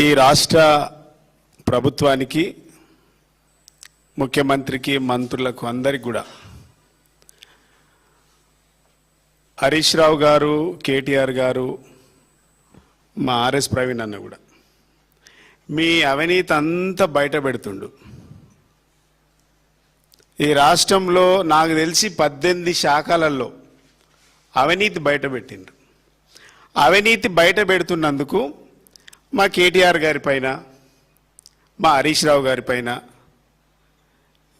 ఈ రాష్ట్ర ప్రభుత్వానికి, ముఖ్యమంత్రికి, మంత్రులకు అందరికి కూడా హరీష్ రావు గారు, కేటీఆర్ గారు, మా ఆర్ఎస్ ప్రవీణ్ అన్న కూడా మీ అవినీతి అంతా బయట పెడుతుండు. ఈ రాష్ట్రంలో నాకు తెలిసి 18 శాఖలలో అవినీతి బయట పెట్టిండ్రు. అవినీతి బయట పెడుతున్నందుకు మా కేటీఆర్ గారి పైన, మా హరీష్ రావు గారి పైన,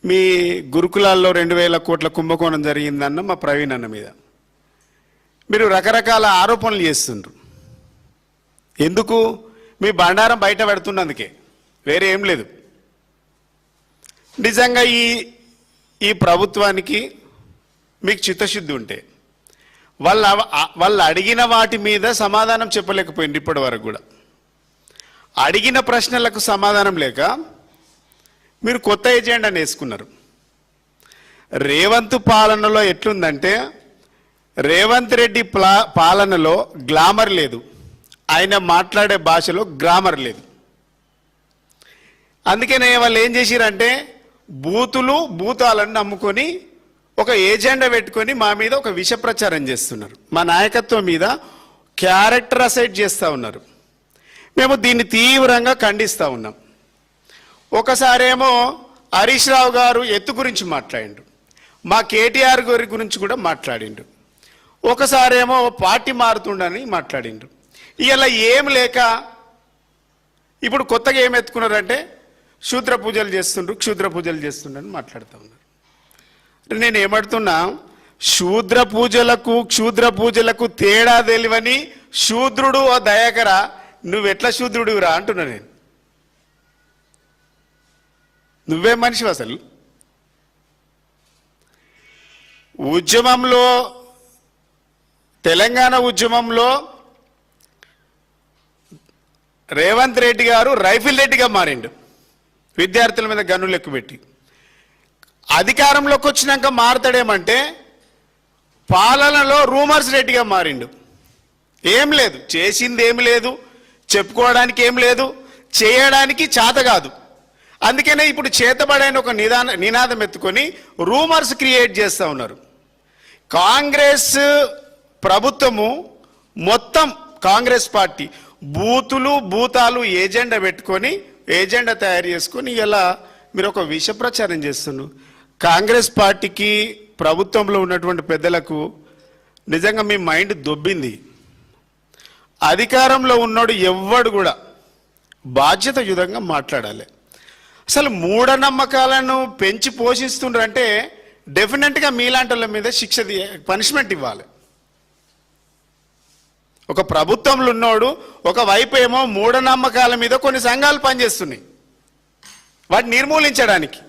మీ గురుకులాల్లో 2000 కోట్ల కుంభకోణం జరిగిందన్న మా ప్రవీణ్ అన్న మీద మీరు రకరకాల ఆరోపణలు చేస్తుండ్రు. ఎందుకు? మీ బండారం బయట పెడుతున్నందుకే, వేరే ఏం లేదు. నిజంగా ఈ ప్రభుత్వానికి మీకు చిత్తశుద్ధి ఉంటే వాళ్ళు అడిగిన వాటి మీద సమాధానం చెప్పలేకపోయింది. ఇప్పటి వరకు కూడా అడిగిన ప్రశ్నలకు సమాధానం లేక మీరు కొత్త ఎజెండాను వేసుకున్నారు. రేవంత్ పాలనలో ఎట్లుందంటే, రేవంత్ రెడ్డి పాలనలో గ్లామర్ లేదు, ఆయన మాట్లాడే భాషలో గ్రామర్ లేదు. అందుకనే వాళ్ళు ఏం చేసిరంటే భూతాలను నమ్ముకొని ఒక ఏజెండా పెట్టుకొని మా మీద ఒక విష ప్రచారం చేస్తున్నారు. మా నాయకత్వం మీద క్యారెక్టర్ అసైడ్ చేస్తూ ఉన్నారు. మేము దీన్ని తీవ్రంగా ఖండిస్తూ ఉన్నాం. ఒకసారేమో హరీష్ రావు గారు ఎత్తు గురించి మాట్లాడిండు, మా కేటీఆర్ గారి గురించి కూడా మాట్లాడిండు. ఒకసారేమో పార్టీ మారుతుండని మాట్లాడిండు. ఇలా ఏం లేక ఇప్పుడు కొత్తగా ఏం ఎత్తుకున్నారంటే క్షుద్ర పూజలు చేస్తుండని మాట్లాడుతూ ఉన్నారు. నేను ఏమడుతున్నా, క్షుద్ర పూజలకు తేడా తెలివని శూద్రుడు ఓ దయాకర, నువ్వెట్లా శూద్రుడివిరా అంటున్నా నేను. నువ్వే మనిషి అసలు? ఉద్యమంలో, తెలంగాణ ఉద్యమంలో రేవంత్ రెడ్డి గారు రైఫిల్ రెడ్డిగా మారిండు, విద్యార్థుల మీద గన్నులు ఎక్కుపెట్టి. అధికారంలోకి వచ్చినాక మారతాడేమంటే పాలనలో రూమర్స్ రెడ్డిగా మారిండు. ఏం లేదు, చేసింది ఏమి లేదు, చెప్పుకోవడానికి ఏం లేదు, చేయడానికి చేత కాదు. అందుకనే ఇప్పుడు చేతబడైన ఒక నినాదం ఎత్తుకొని రూమర్స్ క్రియేట్ చేస్తూ ఉన్నారు. కాంగ్రెస్ ప్రభుత్వము మొత్తం, కాంగ్రెస్ పార్టీ భూతాలు ఏజెండా పెట్టుకొని, ఏజెండా తయారు చేసుకొని ఇలా మీరు ఒక విష ప్రచారం చేస్తున్నారు. కాంగ్రెస్ పార్టీకి, ప్రభుత్వంలో ఉన్నటువంటి పెద్దలకు నిజంగా మీ మైండ్ దొబ్బింది. అధికారంలో ఉన్నోడు ఎవ్వడు కూడా బాధ్యతాయుతంగా మాట్లాడాలి. అసలు మూఢనమ్మకాలను పెంచి పోషిస్తుండ్రంటే డెఫినెట్గా మీలాంటి వాళ్ళ మీద పనిష్మెంట్ ఇవ్వాలి. ఒక ప్రభుత్వంలో ఉన్నోడు ఒకవైపు ఏమో మూఢనమ్మకాల మీద కొన్ని సంఘాలు పనిచేస్తున్నాయి, వాటిని నిర్మూలించడానికి.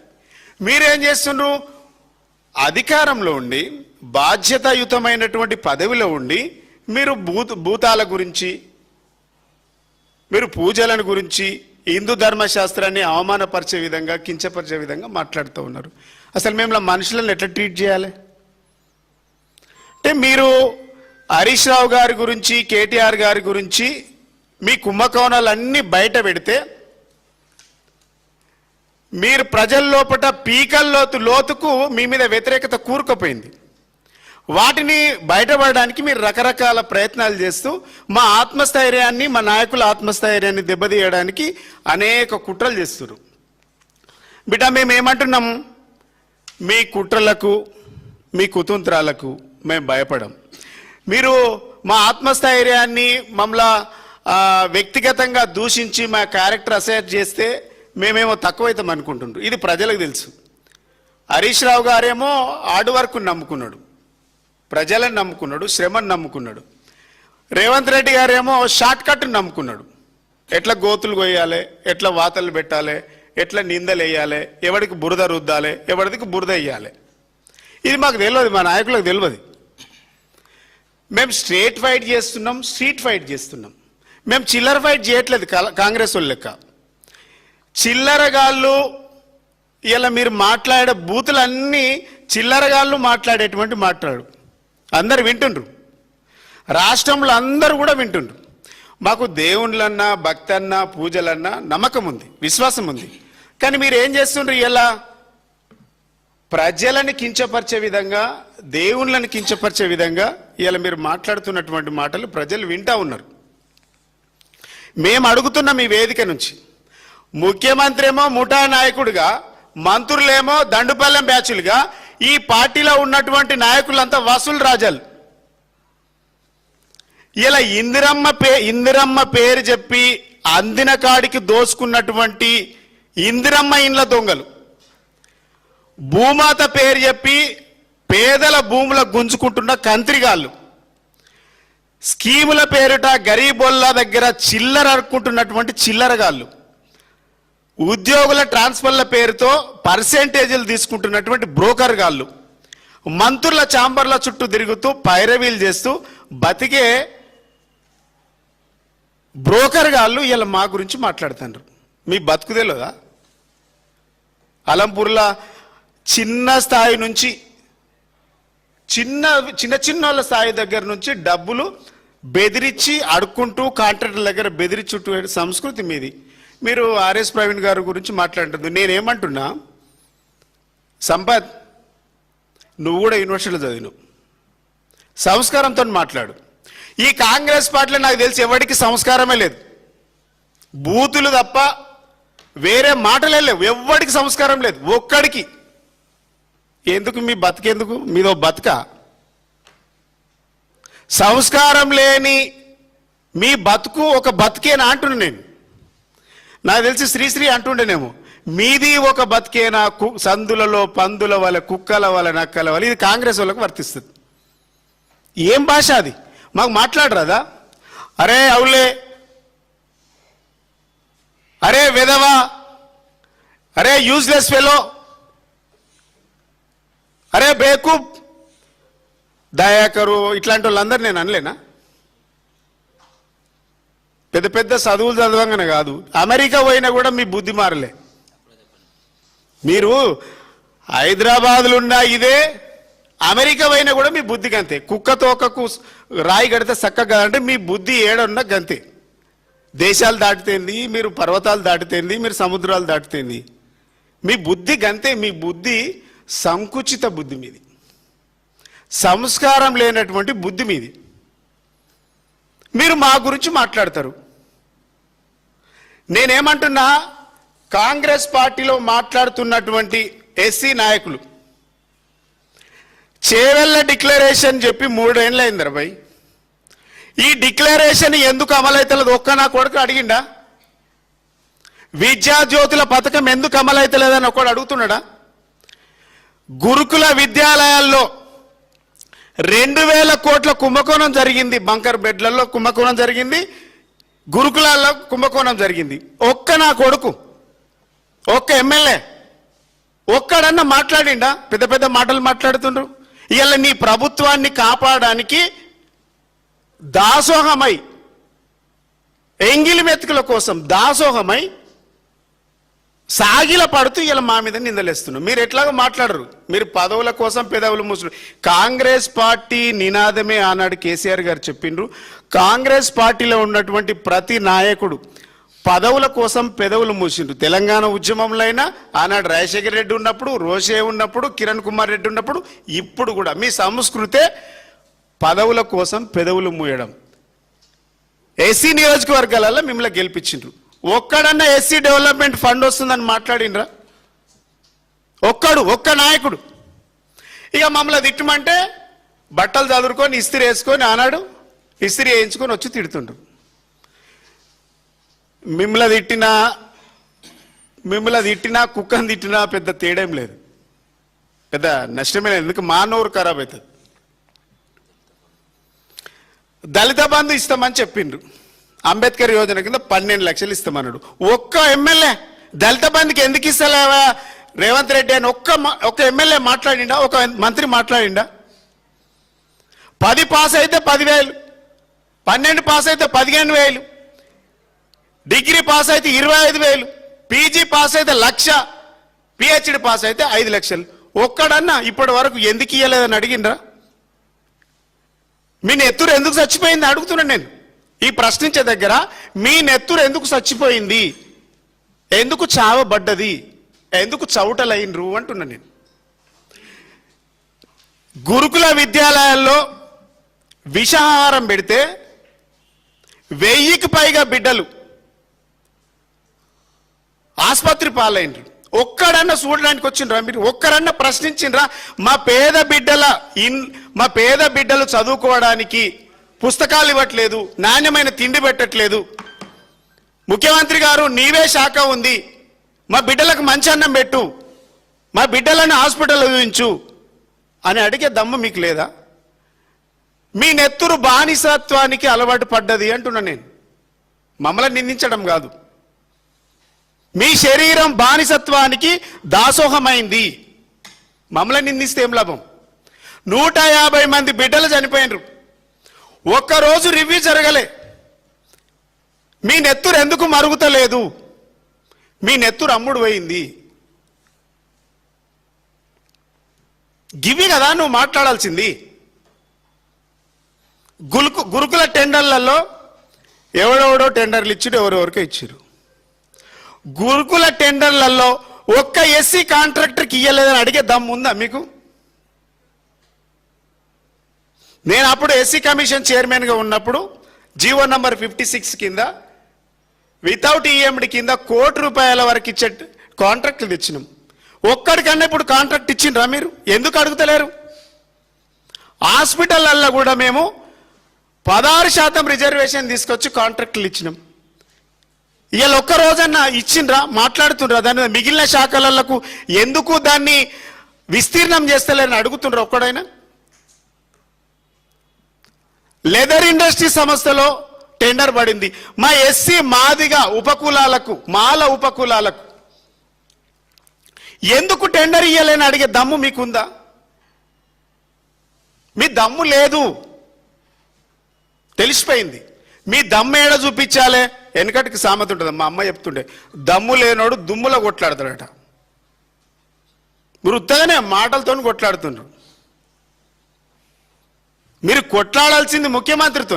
మీరేం చేస్తుండ్రు? అధికారంలో ఉండి, బాధ్యతాయుతమైనటువంటి పదవిలో ఉండి మీరు భూతాల గురించి, మీరు పూజలను గురించి, హిందూ ధర్మశాస్త్రాన్ని అవమానపరిచే విధంగా, కించపరిచే విధంగా మాట్లాడుతూ ఉన్నారు. అసలు మేము మనుషులను ఎట్లా ట్రీట్ చేయాలి? అంటే మీరు హరీష్ రావు గారి గురించి, కేటీఆర్ గారి గురించి మీ కుంభకోణాలన్నీ బయట పెడితే మీరు ప్రజల లోపల లోతుకు మీ మీద వ్యతిరేకత కూరుకుపోయింది. వాటిని బయటపడడానికి మీరు రకరకాల ప్రయత్నాలు చేస్తూ మా ఆత్మస్థైర్యాన్ని, మా నాయకుల ఆత్మస్థైర్యాన్ని దెబ్బతీయడానికి అనేక కుట్రలు చేస్తున్నారు. బిడ్డ, మేము ఏమంటున్నాం? మీ కుట్రలకు, మీ కుతంత్రాలకు మేము భయపడం. మీరు మా ఆత్మస్థైర్యాన్ని మమ్మల్ని వ్యక్తిగతంగా దూషించి మా క్యారెక్టర్ అసైడ్ చేస్తే మేమేమో తక్కువైతాం అనుకుంటుండ్రు. ఇది ప్రజలకు తెలుసు. హరీష్ రావు గారేమో హార్డ్ వర్క్ నమ్ముకున్నాడు, ప్రజలను నమ్ముకున్నాడు, శ్రమను నమ్ముకున్నాడు. రేవంత్ రెడ్డి గారేమో షార్ట్ కట్ నమ్ముకున్నాడు. ఎట్లా గోతులు కొయ్యాలి, ఎట్లా వాతలు పెట్టాలి, ఎట్లా నిందలు వేయాలి, ఎవరికి బురద రుద్దాలి, ఎవరికి బురద వేయాలి, ఇది మాకు తెలియదు, మా నాయకులకు తెలియదు. మేము స్ట్రేట్ ఫైట్ చేస్తున్నాం, స్ట్రీట్ ఫైట్ చేస్తున్నాం. మేము చిల్లర ఫైట్ చేయట్లేదు కాంగ్రెస్ వాళ్ళు లెక్క. చిల్లరగాళ్ళు ఇలా మీరు మాట్లాడే బూతులన్నీ చిల్లరగాళ్ళు మాట్లాడేటువంటి మాట్లాడు అందరు వింటుండ్రు, రాష్ట్రంలో అందరూ కూడా వింటుండ్రు. మాకు దేవుళ్ళన్నా భక్తి అన్నా పూజలన్నా నమ్మకం ఉంది, విశ్వాసం ఉంది. కానీ మీరు ఏం చేస్తుండ్రు? ఇలా ప్రజలను కించపరిచే విధంగా, దేవుళ్ళని కించపరిచే విధంగా ఇలా మీరు మాట్లాడుతున్నటువంటి మాటలు ప్రజలు వింటా ఉన్నారు. మేము అడుగుతున్నాం ఈ వేదిక నుంచి, ముఖ్యమంత్రి ఏమో ముఠా నాయకుడిగా, మంత్రులేమో దండుపల్లెం బ్యాచులుగా, ఈ పార్టీలో ఉన్నటువంటి నాయకులంతా వసూలు రాజాలు. ఇలా ఇందిరమ్మ పేరు చెప్పి అందిన కాడికి దోసుకున్నటువంటి ఇందిరమ్మ ఇండ్ల దొంగలు, భూమాత పేరు చెప్పి పేదల భూముల గుంజుకుంటున్న కంత్రిగాళ్ళు, స్కీముల పేరుట గరీబోళ్ళ దగ్గర చిల్లర అరుక్కుంటున్నటువంటి చిల్లరగాళ్ళు, ఉద్యోగుల ట్రాన్స్ఫర్ల పేరుతో పర్సెంటేజీలు తీసుకుంటున్నటువంటి బ్రోకర్ గాళ్ళు, మంత్రుల ఛాంబర్ల చుట్టూ తిరుగుతూ పైరవీలు చేస్తూ బతికే బ్రోకర్ గాళ్ళు ఇలా మా గురించి మాట్లాడుతున్నారు. మీ బతుకుదేలేదా? అలంపూర్లో చిన్న స్థాయి నుంచి చిన్న వాళ్ళ స్థాయి దగ్గర నుంచి డబ్బులు బెదిరించి అడుక్కుంటూ కాంట్రాక్టర్ల దగ్గర బెదిరించుట్టు సంస్కృతి మీది. మీరు ఆర్ఎస్ ప్రవీణ్ గారి గురించి మాట్లాడుతుంది. నేనేమంటున్నా, సంపత్ నువ్వు కూడా యూనివర్సిటీలో చదివిను, సంస్కారంతో మాట్లాడు. ఈ కాంగ్రెస్ పార్టీలో నాకు తెలిసి ఎవరికి సంస్కారమే లేదు, బూతులు తప్ప వేరే మాటలే లేవు, ఎవరికి సంస్కారం లేదు ఒక్కడికి. ఎందుకు మీ బతికెందుకు? మీదో బతుక? సంస్కారం లేని మీ బతుకు ఒక బతికేనా అంటున్నా నేను. నాకు తెలిసి శ్రీశ్రీ అంటుండేనేమో, మీది ఒక బతికేనా సందులలో పందుల వల్ల, కుక్కల వల్ల, నక్కల వల్ల. ఇది కాంగ్రెస్ వాళ్ళకు వర్తిస్తుంది. ఏం భాష అది? మాకు మాట్లాడరాదా? అరే అవులే, అరే వెదవా, అరే యూజ్లెస్ ఫెలో, అరే బేకూబ్, దయాకరు, ఇట్లాంటి వాళ్ళందరూ నేను అనలేనా? పెద్ద పెద్ద చదువులు చదవంగానే కాదు, అమెరికా పోయినా కూడా మీ బుద్ధి మారలే. మీరు హైదరాబాద్లో ఉన్న ఇదే, అమెరికా పోయినా కూడా మీ బుద్ధి గంతే. కుక్క తోకకు రాయి కడితే చక్కగా అంటే మీ బుద్ధి ఏడున్నా గంతే. దేశాలు దాటితేంది, మీరు పర్వతాలు దాటితేంది, మీరు సముద్రాలు దాటితేంది, మీ బుద్ధి గంతే. మీ బుద్ధి సంకుచిత బుద్ధి మీది, సంస్కారం లేనటువంటి బుద్ధి మీది. మీరు మా గురించి మాట్లాడతారు. నేనేమంటున్నా, కాంగ్రెస్ పార్టీలో మాట్లాడుతున్నటువంటి ఎస్సీ నాయకులు చేవెళ్ళ డిక్లరేషన్ చెప్పి 3 ఏళ్ళు అయింది రబాయ్. ఈ డిక్లరేషన్ ఎందుకు అమలైతలేదు ఒక్క నా కొడుకు అడిగిండా? విద్యాజ్యోతుల పథకం ఎందుకు అమలైతలేదని ఒకడు అడుగుతున్నాడా? గురుకుల విద్యాలయాల్లో 2000 కోట్ల కుంభకోణం జరిగింది, బంకర్ బెడ్లలో కుంభకోణం జరిగింది, గురుకులాల్లో కుంభకోణం జరిగింది. ఒక్క నా కొడుకు, ఒక్క ఎమ్మెల్యే ఒక్కడన్నా మాట్లాడిండా? పెద్ద పెద్ద మాటలు మాట్లాడుతుండ్రు. ఇలా నీ ప్రభుత్వాన్ని కాపాడడానికి దాసోహమై, ఎంగిలి మెతుకుల కోసం దాసోహమై సాగిల పడుతూ ఇలా మా మీద నిందలేస్తున్నాం. మీరు ఎట్లాగో మాట్లాడరు, మీరు పదవుల కోసం పెదవులు మూసులు. కాంగ్రెస్ పార్టీ నినాదమే ఆనాడు కేసీఆర్ గారు చెప్పిండ్రు. కాంగ్రెస్ పార్టీలో ఉన్నటువంటి ప్రతి నాయకుడు పదవుల కోసం పెదవులు మూసిండ్రు. తెలంగాణ ఉద్యమంలో అయినా, ఆనాడు రాజశేఖర రెడ్డి ఉన్నప్పుడు, రోషే ఉన్నప్పుడు, కిరణ్ కుమార్ రెడ్డి ఉన్నప్పుడు, ఇప్పుడు కూడా మీ సంస్కృతే పదవుల కోసం పెదవులు మూయడం. ఎస్సీ నియోజకవర్గాలలో మిమ్మల్ని గెలిపించిండ్రు. ఒక్కడన్నా ఎస్సీ డెవలప్మెంట్ ఫండ్ వస్తుందని మాట్లాడినరా? ఒక్క నాయకుడు. ఇక మమ్మల్ని తిట్టమంటే బట్టలు చదువుకొని ఇస్త్రీ వేసుకొని, ఆనాడు ఇస్త్రీ వేయించుకొని వచ్చి తిడుతుండ్రు. మిమ్మల్ని తిట్టినా కుక్కని తిట్టినా పెద్ద తేడేం లేదు, పెద్ద నష్టమే లేదు. ఎందుకు మా నోరు ఖరాబ్ అవుతుంది. దళిత బంధు ఇస్తామని చెప్పిండ్రు. అంబేద్కర్ యోజన కింద 12 లక్షలు ఇస్తామన్నాడు. ఒక్క ఎమ్మెల్యే దళిత బంధుకి ఎందుకు ఇస్తలేవా రేవంత్ రెడ్డి అని ఒక్క ఎమ్మెల్యే మాట్లాడిండా? ఒక మంత్రి మాట్లాడిండా? 10 పాస్ అయితే 10,000, 12 పాస్ అయితే 15,000, డిగ్రీ పాస్ అయితే 25,000, పీజీ పాస్ అయితే 1,00,000, పిహెచ్డి పాస్ అయితే 5 లక్షలు. ఒక్కడన్నా ఇప్పటి వరకు ఎందుకు ఇయ్యలేదని అడిగిండ్రా? మీ నెత్తురు ఎందుకు చచ్చిపోయింది అడుగుతున్నాను నేను. ఈ ప్రశ్నించే దగ్గర మీ నెత్తురు ఎందుకు చచ్చిపోయింది, ఎందుకు చావబడ్డది, ఎందుకు చౌటలైనరు అంటున్నా నేను. గురుకుల విద్యాలయాల్లో విషాహారం పెడితే 1000కి పైగా బిడ్డలు ఆసుపత్రి పాలైనరు. ఒక్కడన్నా చూడడానికి వచ్చిండ్రా మీరు? ఒక్కరన్నా ప్రశ్నించిండ్రా? మా పేద బిడ్డలు చదువుకోవడానికి పుస్తకాలు ఇవ్వట్లేదు, నాణ్యమైన తిండి పెట్టట్లేదు, ముఖ్యమంత్రి గారు నీవే శాఖ ఉంది, మా బిడ్డలకు మంచి అన్నం పెట్టు, మా బిడ్డలను హాస్పిటల్ చూపించు అని అడిగే దమ్ము మీకు లేదా? మీ నెత్తురు బానిసత్వానికి అలవాటు పడ్డది అంటున్నా నేను. మమ్మల్ని నిందించడం కాదు. మీ శరీరం బానిసత్వానికి దాసోహమైంది. మమ్మల్ని నిందిస్తే ఏం లాభం? 150 మంది బిడ్డలు చనిపోయినరు, ఒక్కరోజు రివ్యూ జరగలే. మీ నెత్తురు ఎందుకు మరుగుతలేదు? మీ నెత్తురు అమ్ముడు పోయింది. గివి కదా నువ్వు మాట్లాడాల్సింది. గురుకుల టెండర్లలో ఎవడెవడో టెండర్లు ఇచ్చిరు, ఎవరెవరికో ఇచ్చిరు. గురుకుల టెండర్లలో ఒక్క ఎస్సీ కాంట్రాక్టర్కి ఇయ్యలేదని అడిగే దమ్ము ఉందా మీకు? నేను అప్పుడు ఎస్సీ కమిషన్ చైర్మన్గా ఉన్నప్పుడు జీవో నంబర్ 56 కింద వితౌట్ ఈఎండి కింద ₹1,00,00,000 వరకు ఇచ్చే కాంట్రాక్టులు తెచ్చినాం. ఒక్కడికన్నా ఇప్పుడు కాంట్రాక్ట్ ఇచ్చిండ్రా మీరు? ఎందుకు అడుగుతలేరు? హాస్పిటల్లో కూడా మేము 16% రిజర్వేషన్ తీసుకొచ్చి కాంట్రాక్టులు ఇచ్చినాం. ఇవాళ ఒక్క రోజన్నా ఇచ్చిండ్రా? మాట్లాడుతుండ్రా? దాని మీద మిగిలిన శాఖలకు ఎందుకు దాన్ని విస్తీర్ణం చేస్తలేరని అడుగుతుండ్రా ఒక్కడైనా? లెదర్ ఇండస్ట్రీ సంస్థలో టెండర్ పడింది. మా ఎస్సీ మాదిగా ఉపకులాలకు, మాల ఉపకులాలకు ఎందుకు టెండర్ ఇయ్యలేని అడిగే దమ్ము మీకుందా? మీ దమ్ము లేదు, తెలిసిపోయింది. మీ దమ్ము ఏడ చూపించాలే? వెనకటికి సామెత ఉంటుంది, మా అమ్మ చెప్తుండే, దమ్ము లేనోడు దుమ్ములో కొట్లాడతాడట. మీరు ఉత్తగానే మాటలతో కొట్లాడుతున్నారు. మీరు కొట్లాడాల్సింది ముఖ్యమంత్రితో,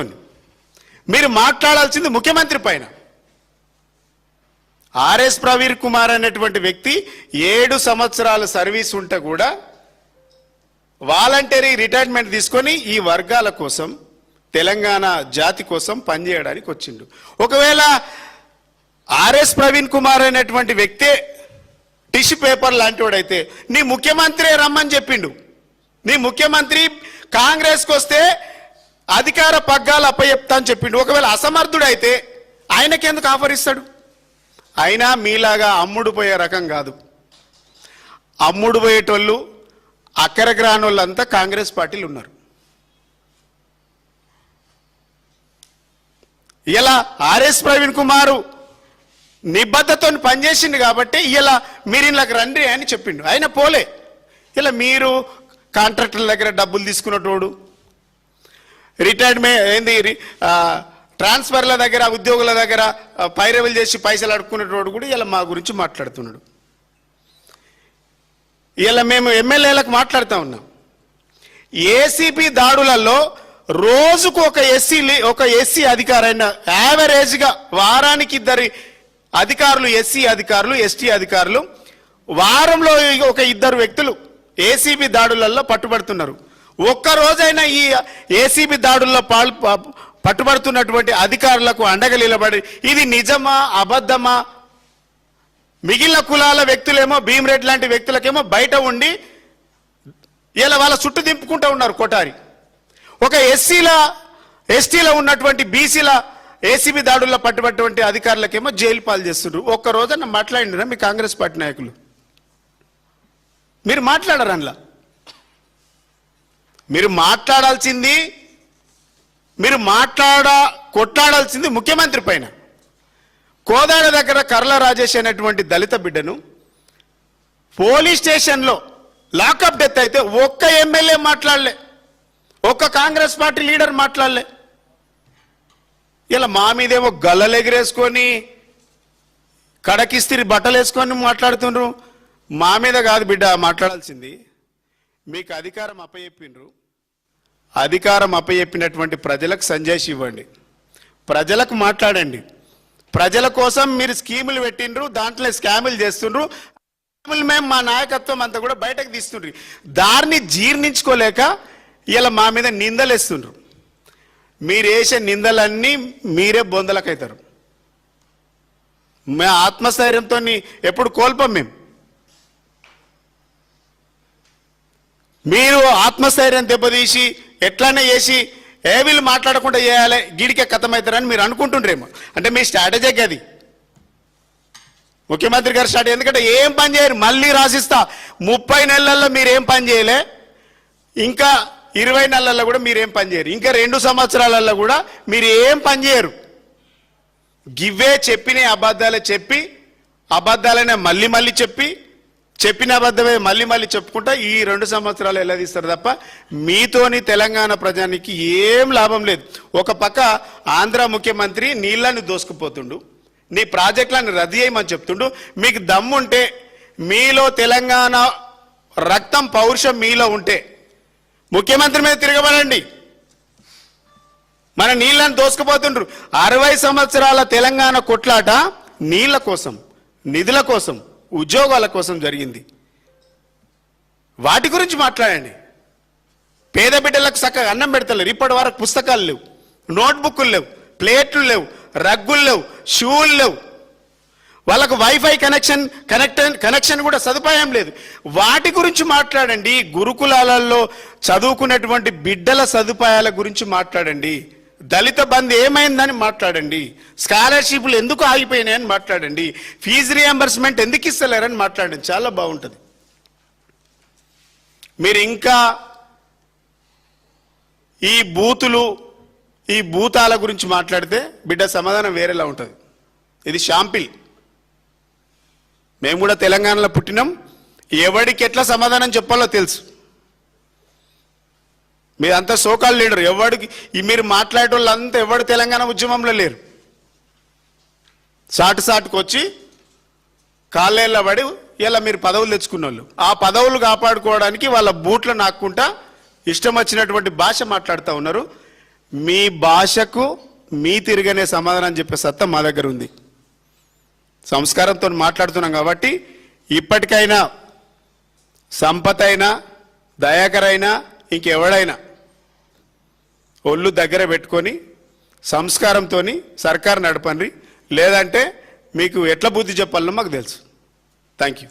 మీరు మాట్లాడాల్సింది ముఖ్యమంత్రి పైన. ఆర్ఎస్ ప్రవీణ్ కుమార్ అనేటువంటి వ్యక్తి 7 సంవత్సరాల సర్వీస్ ఉంటే కూడా వాలంటరీ రిటైర్మెంట్ తీసుకొని ఈ వర్గాల కోసం, తెలంగాణ జాతి కోసం పనిచేయడానికి వచ్చిండు. ఒకవేళ ఆర్ఎస్ ప్రవీణ్ కుమార్ అనేటువంటి వ్యక్తే టిష్యూ పేపర్ లాంటి వాడైతే నీ ముఖ్యమంత్రి రమ్మని చెప్పిండు. నీ ముఖ్యమంత్రి కాంగ్రెస్కి వస్తే అధికార పగ్గాలు అప్పచెప్తా అని చెప్పిండు. ఒకవేళ అసమర్థుడైతే ఆయనకెందుకు ఆఫర్ ఇస్తాడు? అయినా మీలాగా అమ్ముడు పోయే రకం కాదు. అమ్ముడు పోయేటోళ్ళు, అక్కరగ్రానోళ్ళంతా కాంగ్రెస్ పార్టీలు ఉన్నారు. ఇలా ఆర్ఎస్ ప్రవీణ్ కుమారు నిబద్ధతో పనిచేసిండు కాబట్టి ఇలా మీరు ఇళ్ళకి రండి అని చెప్పిండు. ఆయన పోలే. ఇలా మీరు కాంట్రాక్టర్ల దగ్గర డబ్బులు తీసుకున్నటోడు, ట్రాన్స్ఫర్ల దగ్గర, ఉద్యోగుల దగ్గర పైరవీలు చేసి పైసలు అడుక్కునేటోడు కూడా ఇలా మా గురించి మాట్లాడుతున్నాడు. ఇలా మేము ఎమ్మెల్యేలకు మాట్లాడుతూ ఉన్నాం. ఏసీబీ దాడులలో రోజుకు ఒక ఎస్సీ అధికారైన యావరేజ్గా వారానికి 2 అధికారులు, ఎస్సీ అధికారులు, ఎస్టీ అధికారులు, వారంలో ఒక 2 వ్యక్తులు ఏసీబీ దాడులలో పట్టుబడుతున్నారు. ఒక్కరోజైనా ఈ ఏసీబీ దాడుల్లో పట్టుబడుతున్నటువంటి అధికారులకు అండగా నిలబడి ఇది నిజమా అబద్ధమా? మిగిలిన కులాల వ్యక్తులేమో, భీమరెడ్డి లాంటి వ్యక్తులకేమో బయట ఉండి ఇలా వాళ్ళ చుట్టూ దింపుకుంటూ ఉన్నారు కొటారి. ఒక ఎస్టీలో ఉన్నటువంటి బీసీల ఏసీబీ దాడుల్లో పట్టుబడినటువంటి అధికారులకేమో జైలు పాలు చేస్తున్నారు. ఒక్క రోజన్న మాట్లాడినరా మీ కాంగ్రెస్ పార్టీ నాయకులు? మీరు మాట్లాడరు అందులో. మీరు మాట్లాడాల్సింది, కొట్లాడాల్సింది ముఖ్యమంత్రి పైన. కోదాడ దగ్గర కర్ల రాజేష్ అనేటువంటి దళిత బిడ్డను పోలీస్ స్టేషన్లో లాకప్ డెత్ అయితే ఒక్క ఎమ్మెల్యే మాట్లాడలే, ఒక్క కాంగ్రెస్ పార్టీ లీడర్ మాట్లాడలే. ఇలా మా మీదేమో గల్లలు ఎగిరేసుకొని, కడకిస్తిరి బట్టలు వేసుకొని మాట్లాడుతుండ్రు. మా మీద కాదు బిడ్డ మాట్లాడాల్సింది. మీకు అధికారం అప్పచెప్పిండ్రు. అధికారం అప్పచెప్పినటువంటి ప్రజలకు సంజాయిషి ఇవ్వండి. ప్రజలకు మాట్లాడండి. ప్రజల కోసం మీరు స్కీములు పెట్టిండ్రు, దాంట్లో స్కాములు చేస్తుండ్రు. మేము మా నాయకత్వం అంతా కూడా బయటకు తీస్తుండ్రు. దాన్ని జీర్ణించుకోలేక ఇలా మా మీద నిందలు వేస్తుండ్రు. మీరు వేసే నిందలన్నీ మీరే బొందలకైతారు. మా ఆత్మస్థైర్యంతో ఎప్పుడు కోల్పోం మేము. మీరు ఆత్మస్థైర్యం దెబ్బతీసి ఎట్లానే చేసి వీళ్ళు మాట్లాడకుండా చేయాలి గిడికే కథమవుతారని మీరు అనుకుంటుండ్రేమో. అంటే మీ స్ట్రాటజీ అది. ముఖ్యమంత్రి గారు స్టార్ట్, ఎందుకంటే ఏం పని చేయరు. మళ్ళీ రాసిస్తా, 30 నెలల్లో మీరేం పని చేయలే, ఇంకా 20 నెలల్లో కూడా మీరేం పని చేయరు, ఇంకా 2 సంవత్సరాలలో కూడా మీరు ఏం పని చేయరు. గివ్వే చెప్పిన అబద్ధాలే చెప్పి, అబద్ధాలనే మళ్ళీ మళ్ళీ చెప్పి, చెప్పిన అబద్ధమే మళ్ళీ మళ్ళీ చెప్పుకుంటా ఈ 2 సంవత్సరాలు ఎలా తీస్తారు తప్ప మీతోని తెలంగాణ ప్రజానికి ఏం లాభం లేదు. ఒక పక్క ఆంధ్ర ముఖ్యమంత్రి నీళ్లను దోసుకుపోతుండు, నీ ప్రాజెక్టులను రద్దు చేయమని చెప్తుండు. మీకు దమ్ముంటే, మీలో తెలంగాణ రక్తం పౌరుషం మీలో ఉంటే ముఖ్యమంత్రి మీద తిరగబడండి. మన నీళ్లను దోసుకుపోతుండ్రు. 60 సంవత్సరాల తెలంగాణ కొట్లాట నీళ్ల కోసం, నిధుల కోసం, ఉద్యోగాల కోసం జరిగింది. వాటి గురించి మాట్లాడండి. పేద బిడ్డలకు చక్కగా అన్నం పెడతలేరు. ఇప్పటి వరకు పుస్తకాలు లేవు, నోట్బుక్లు లేవు, ప్లేట్లు లేవు, రగ్గులు లేవు, షూలు లేవు. వాళ్ళకు వైఫై కనెక్షన్ కూడా సదుపాయం లేదు. వాటి గురించి మాట్లాడండి. గురుకులాలలో చదువుకున్నటువంటి బిడ్డల సదుపాయాల గురించి మాట్లాడండి. దళిత బంధు ఏమైందని మాట్లాడండి. స్కాలర్షిప్లు ఎందుకు ఆగిపోయినాయని మాట్లాడండి. ఫీజు రియంబర్స్మెంట్ ఎందుకు ఇస్తలేరని మాట్లాడండి. చాలా బాగుంటుంది. మీరు ఇంకా ఈ బూతులు, ఈ భూతాల గురించి మాట్లాడితే బిడ్డ సమాధానం వేరేలా ఉంటుంది. ఇది షాంపిల్. మేము కూడా తెలంగాణలో పుట్టినాం. ఎవడికి ఎట్లా సమాధానం చెప్పాలో తెలుసు. మీరంతా సోకాల్ లీడర్. ఎవడికి మీరు మాట్లాడే వాళ్ళంతా ఎవడు తెలంగాణ ఉద్యమంలో లేరు. సాటుకు వచ్చి కాళ్ళేళ్ళ పడి ఇలా మీరు పదవులు తెచ్చుకున్న వాళ్ళు. ఆ పదవులు కాపాడుకోవడానికి వాళ్ళ బూట్లు నాక్కుంటా ఇష్టం వచ్చినటువంటి భాష మాట్లాడుతూ ఉన్నారు. మీ భాషకు మీ తిరిగనే సమాధానం చెప్పే సత్తా మా దగ్గర ఉంది. సంస్కారంతో మాట్లాడుతున్నాం కాబట్టి ఇప్పటికైనా సంపత్ అయినా, దయాకర్ అయినా, ఇంకెవడైనా ఒళ్ళు దగ్గర పెట్టుకొని సంస్కారంతో సర్కారు నడపండి. లేదంటే మీకు ఎట్లా బుద్ధి చెప్పాలనో మాకు తెలుసు. Thank you.